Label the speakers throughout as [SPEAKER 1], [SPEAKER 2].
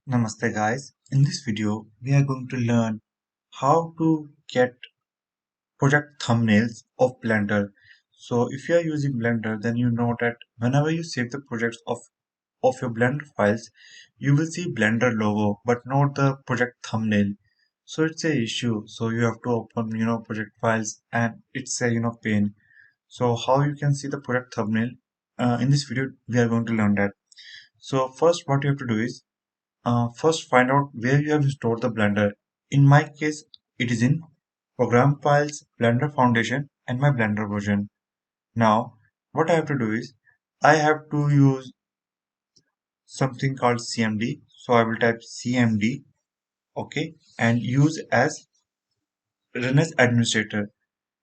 [SPEAKER 1] Namaste guys. In this video, we are going to learn how to get project thumbnails of Blender. So if you are using Blender, then you know that whenever you save the projects of your Blender files, you will see Blender logo, but not the project thumbnail. So it's a issue. So you have to open, project files and it's a, pain. So how you can see the project thumbnail? In this video, we are going to learn that. So first, what you have to do is first, find out where you have stored the Blender. In my case, it is in Program Files, Blender Foundation, and my Blender version. Now, what I have to do is, I have to use something called CMD. So I will type CMD, okay, and use as run as administrator.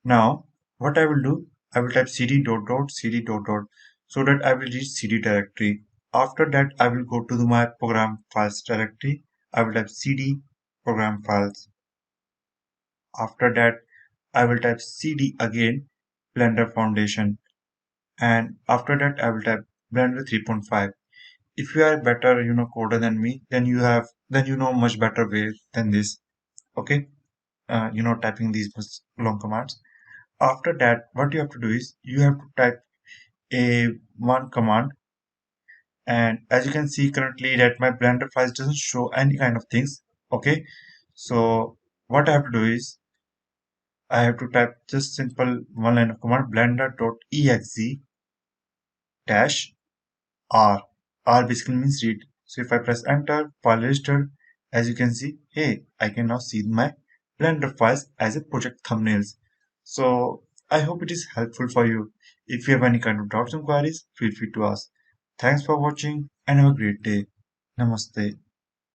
[SPEAKER 1] Now, what I will do, I will type cd dot dot cd dot dot so that I will reach cd directory. After that, I will go to my program files directory. I will type cd program files. After that, I will type cd again Blender Foundation, and after that I will type Blender 3.5. If you are better, coder than me, then you know much better way than this. Okay, typing these long commands. After that, what you have to do is you have to type a one command, and as you can see currently that my Blender files doesn't show any kind of things. Okay, so what I have to do is I have to type just simple one line of command blender.exe dash r. R basically means read. So if I press enter, file registered, as you can see, hey, I can now see my Blender files as a project thumbnails. So I hope it is helpful for you. If you have any kind of doubts and queries, feel free to ask. Thanks for watching and have a great day. Namaste.